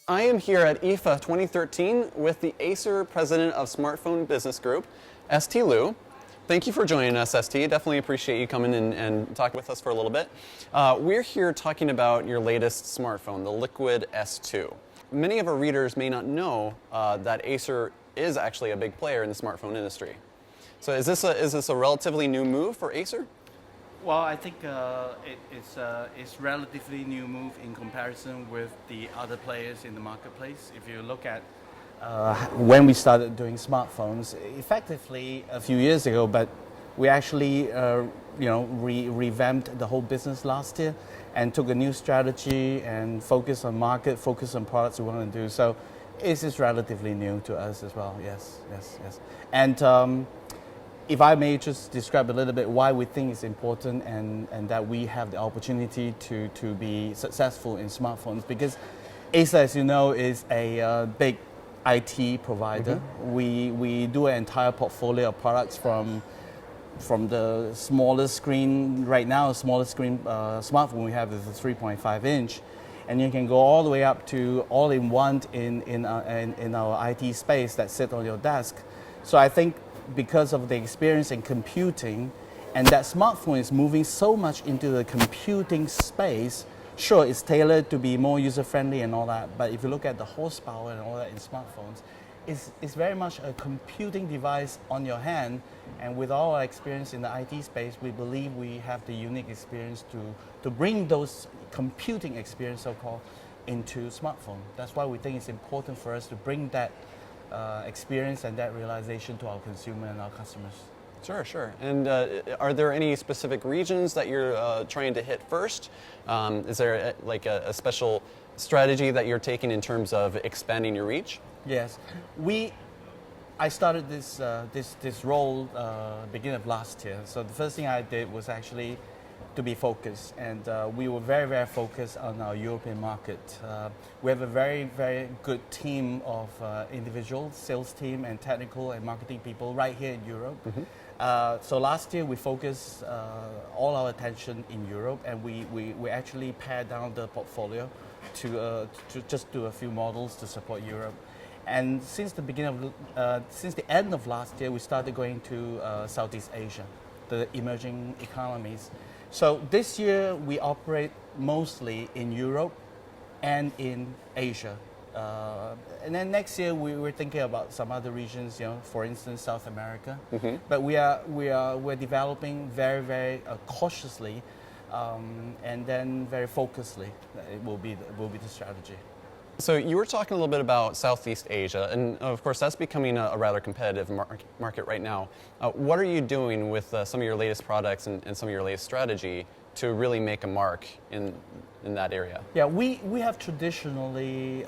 I am here at IFA 2013 with the Acer President of Smartphone Business Group, ST Liew. Thank you for joining us, ST. Definitely appreciate you coming and talking with us for a little bit. We're here talking about your latest smartphone, the Liquid S2. Many of our readers may not know that Acer is actually a big player in the smartphone industry. So is this a relatively new move for Acer? Well, I think it's relatively new move in comparison with the other players in the marketplace. If you look at when we started doing smartphones, effectively a few years ago, but we actually revamped the whole business last year and took a new strategy and focus on market, focus on products we want to do. So it is relatively new to us as well. Yes. And if I may just describe a little bit why we think it's important and that we have the opportunity to be successful in smartphones, because Acer, as you know, is a big IT provider. Mm-hmm. We do an entire portfolio of products from the smallest screen right now. The smallest screen smartphone we have is a 3.5 inch, and you can go all the way up to all-in-one in our IT space that sit on your desk. So I think because of the experience in computing, and that smartphone is moving so much into the computing space, sure, it's tailored to be more user-friendly and all that, but if you look at the horsepower and all that in smartphones, it's very much a computing device on your hand, and with all our experience in the IT space, we believe we have the unique experience to bring those computing experience, so-called, into smartphone. That's why we think it's important for us to bring that experience and that realization to our consumer and our customers. Sure. And are there any specific regions that you're trying to hit first? Is there a special strategy that you're taking in terms of expanding your reach? Yes, I started this role beginning of last year. So the first thing I did was actually to be focused, and we were very focused on our European market. We have a very good team of individuals, sales team and technical and marketing people right here in Europe. Mm-hmm. So last year we focused all our attention in Europe, and we actually pared down the portfolio to just do a few models to support Europe. And since the end of last year, we started going to Southeast Asia, the emerging economies. So this year we operate mostly in Europe and in Asia. And then next year we're thinking about some other regions, for instance, South America. Mm-hmm. But we're developing very cautiously, and then very focusedly. It will be the strategy. So you were talking a little bit about Southeast Asia, and of course that's becoming a rather competitive market right now. What are you doing with some of your latest products and some of your latest strategy to really make a mark in that area? Yeah, we have traditionally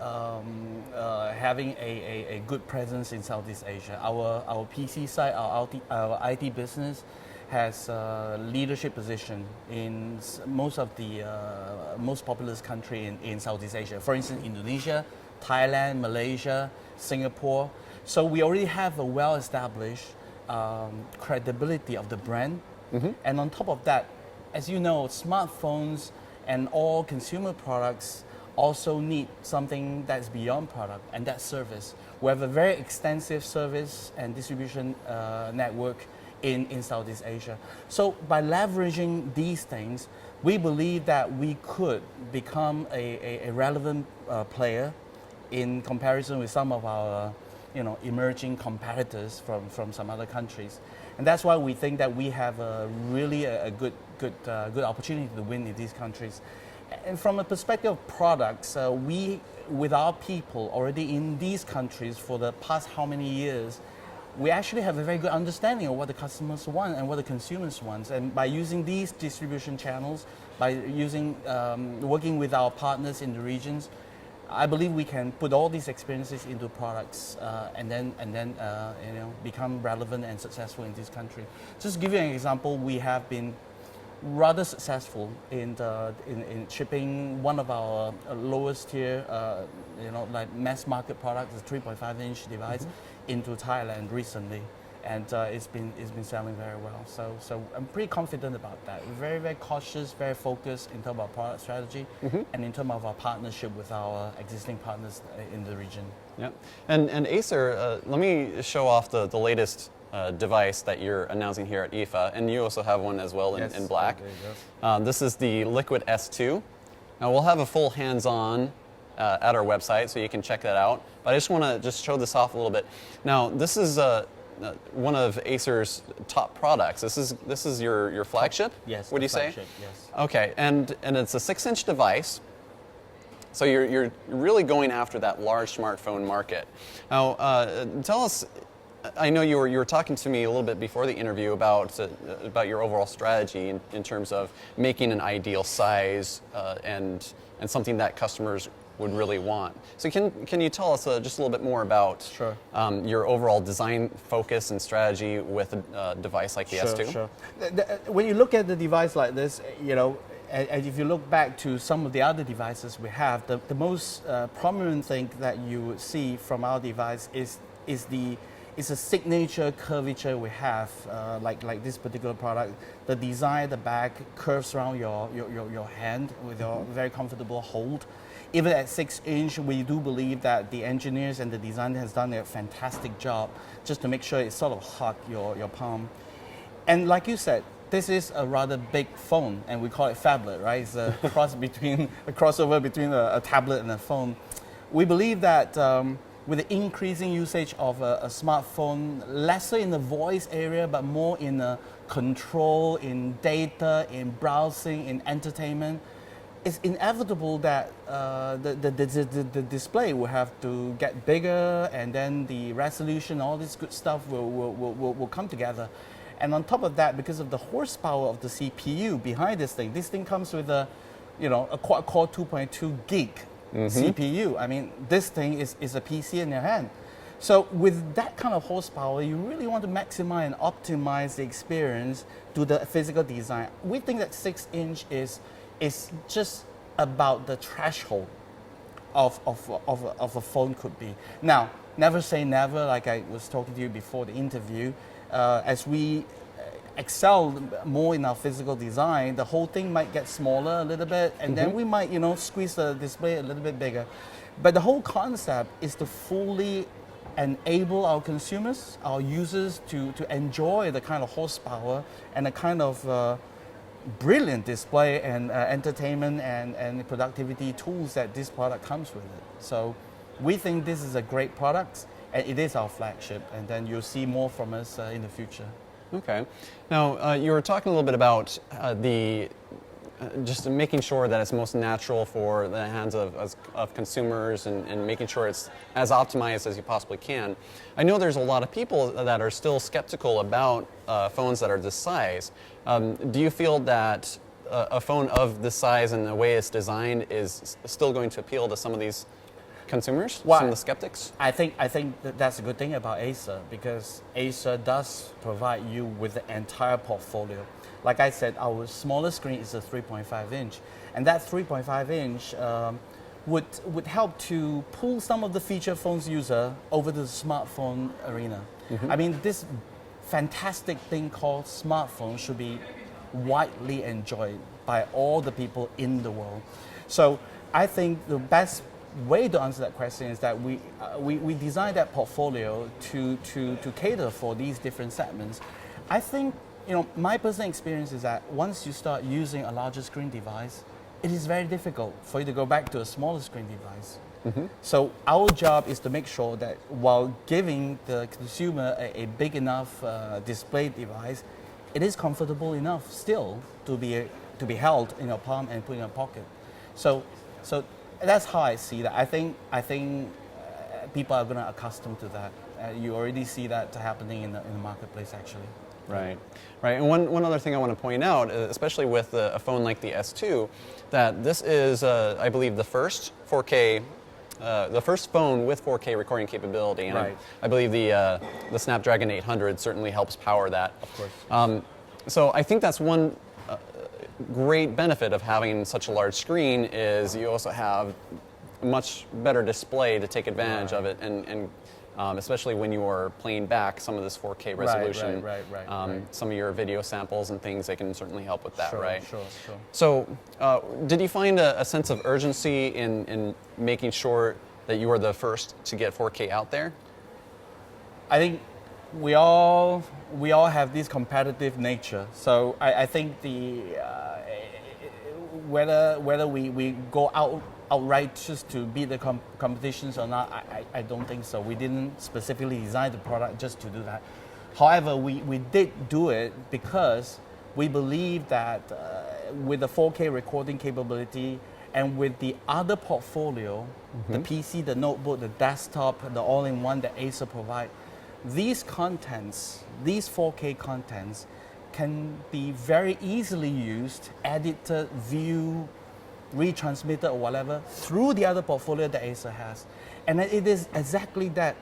having a good presence in Southeast Asia. Our PC side, our IT business has a leadership position in most of the most populous country in Southeast Asia. For instance, Indonesia, Thailand, Malaysia, Singapore. So we already have a well-established credibility of the brand. Mm-hmm. And on top of that, as you know, smartphones and all consumer products also need something that's beyond product, and that's service. We have a very extensive service and distribution network in Southeast Asia. So by leveraging these things, we believe that we could become a relevant player in comparison with some of our emerging competitors from some other countries. And that's why we think that we have really a good opportunity to win in these countries. And from a perspective of products, we, with our people already in these countries for the past how many years, we actually have a very good understanding of what the customers want and what the consumers want. And by using these distribution channels, by working with our partners in the regions, I believe we can put all these experiences into products and then become relevant and successful in this country. Just to give you an example, we have been rather successful in shipping one of our lowest tier, mass market products, a 3.5 inch device, mm-hmm. into Thailand recently. and it's been selling very well. So I'm pretty confident about that. We're very, very cautious, very focused in terms of our product strategy, and in terms of our partnership with our existing partners in the region. Yeah, and Acer, let me show off the latest device that you're announcing here at IFA, and you also have one as well in black. This is the Liquid S2. Now we'll have a full hands-on at our website, so you can check that out. But I just want to show this off a little bit. Now this is one of Acer's top products. This is your flagship. Yes. Would you flagship, say? Yes. Okay, and it's a 6-inch device. So you're really going after that large smartphone market. Now, tell us. I know you were talking to me a little bit before the interview about your overall strategy in terms of making an ideal size and something that customers would really want. So can you tell us just a little bit more about your overall design focus and strategy with a device like the S2? Sure. When you look at the device like this, and if you look back to some of the other devices we have, the most prominent thing that you would see from our device is a signature curvature we have, like this particular product. The design, the back curves around your hand with a very comfortable hold. Even at 6-inch, we do believe that the engineers and the designer has done a fantastic job just to make sure it sort of hug your palm. And like you said, this is a rather big phone, and we call it phablet, right? It's a crossover between a tablet and a phone. We believe that with the increasing usage of a smartphone, lesser in the voice area, but more in control, in data, in browsing, in entertainment, it's inevitable that the display will have to get bigger, and then the resolution, all this good stuff will come together. And on top of that, because of the horsepower of the CPU behind this thing comes with a quad-core 2.2 gig CPU. I mean, this thing is a PC in your hand. So with that kind of horsepower, you really want to maximize and optimize the experience to the physical design. We think that 6-inch is just about the threshold of a phone could be. Now, never say never, like I was talking to you before the interview. As we excel more in our physical design, the whole thing might get smaller a little bit, and then we might, squeeze the display a little bit bigger. But the whole concept is to fully enable our consumers, our users, to enjoy the kind of horsepower and the kind of brilliant display and entertainment and productivity tools that this product comes with it. So we think this is a great product, and it is our flagship, and then you'll see more from us in the future. Okay. Now, you were talking a little bit about just making sure that it's most natural for the hands of consumers and making sure it's as optimized as you possibly can. I know there's a lot of people that are still skeptical about phones that are this size. Do you feel that a phone of this size and the way it's designed is still going to appeal to some of these consumers, some of the skeptics? I think that's a good thing about Acer, because Acer does provide you with the entire portfolio. Like I said, our smallest screen is a 3.5-inch, and that 3.5-inch would help to pull some of the feature phones user over to the smartphone arena. I mean, this fantastic thing called smartphone should be widely enjoyed by all the people in the world. So I think the best way to answer that question is that we designed that portfolio to cater for these different segments. I think, my personal experience is that once you start using a larger screen device, it is very difficult for you to go back to a smaller screen device. So our job is to make sure that while giving the consumer a big enough display device, it is comfortable enough still to be held in your palm and put in your pocket. So that's how I see that. I think people are going to accustom to that. You already see that happening in the marketplace, actually. Right. And one other thing I want to point out, especially with a phone like the S2, that this is, I believe, the first 4K, the first phone with 4K recording capability. And I believe the Snapdragon 800 certainly helps power that. Of course. So I think that's one great benefit of having such a large screen is you also have a much better display to take advantage of it and especially when you are playing back some of this 4K resolution. Right. Some of your video samples and things, they can certainly help with that, right? Sure. So, did you find a sense of urgency in making sure that you were the first to get 4K out there? I think we all have this competitive nature. So I think whether we go outright just to beat the competitions or not, I don't think so. We didn't specifically design the product just to do that. However, we did do it because we believe that with the 4K recording capability and with the other portfolio, the PC, the notebook, the desktop, the all-in-one that Acer provide, these contents, these 4K contents, can be very easily used, edited, viewed, retransmitted or whatever through the other portfolio that Acer has. And it is exactly that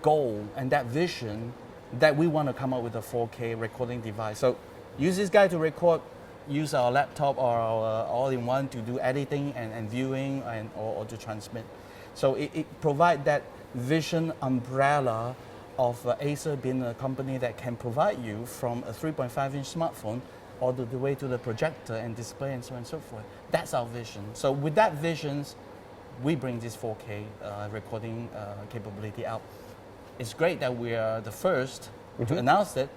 goal and that vision that we want to come up with a 4K recording device. So use this guy to record, use our laptop or our all-in-one to do editing and viewing or to transmit. So it provides that vision umbrella of Acer being a company that can provide you from a 3.5-inch smartphone all the way to the projector and display and so on and so forth. That's our vision. So with that vision, we bring this 4K recording capability out. It's great that we are the first to announce it.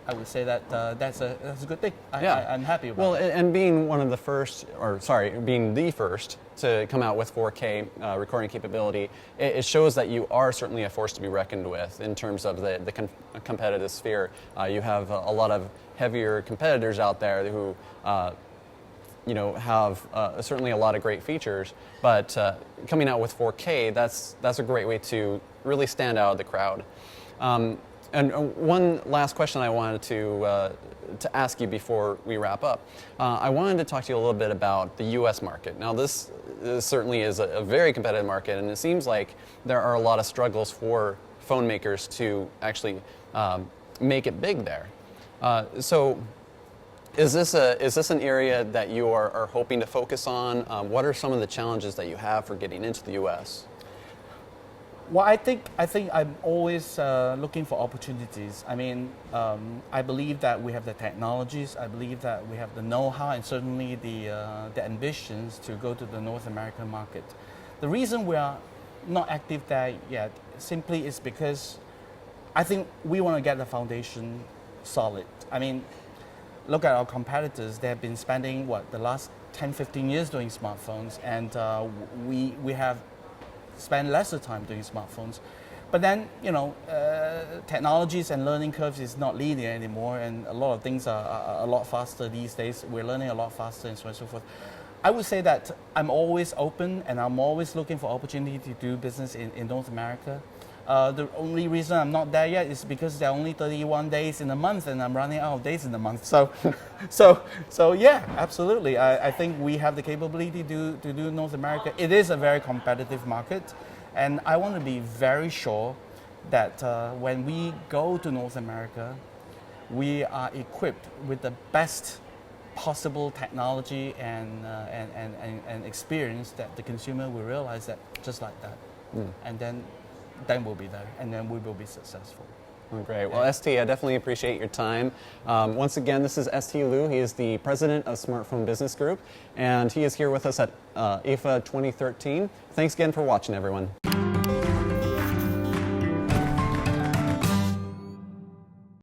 I would say that that's a good thing. I'm happy about it. Well, and being being the first to come out with 4K recording capability, it shows that you are certainly a force to be reckoned with in terms of the competitive sphere. You have a lot of heavier competitors out there who have certainly a lot of great features, but coming out with 4K, that's a great way to really stand out of the crowd. And one last question I wanted to ask you before we wrap up. I wanted to talk to you a little bit about the U.S. market. Now, this certainly is a very competitive market, and it seems like there are a lot of struggles for phone makers to actually make it big there. So, is this an area that you are hoping to focus on? What are some of the challenges that you have for getting into the U.S.? Well, I think I'm always looking for opportunities. I mean, I believe that we have the technologies. I believe that we have the know-how and certainly the ambitions to go to the North American market. The reason we are not active there yet simply is because I think we want to get the foundation solid. I mean, look at our competitors. They have been spending, the last 10, 15 years doing smartphones, and we have spend lesser time doing smartphones. But then, technologies and learning curves is not linear anymore, and a lot of things are a lot faster these days. We're learning a lot faster and so on and so forth. I would say that I'm always open and I'm always looking for opportunity to do business in North America. The only reason I'm not there yet is because there are only 31 days in a month and I'm running out of days in a month. So yeah, absolutely. I think we have the capability to do North America. It is a very competitive market, and I want to be very sure that when we go to North America, we are equipped with the best possible technology and experience that the consumer will realize that just like that. And then we'll be there, and then we will be successful. Oh, great. Well, ST, I definitely appreciate your time. Once again, this is ST Liew. He is the president of Smartphone Business Group, and he is here with us at IFA 2013. Thanks again for watching, everyone.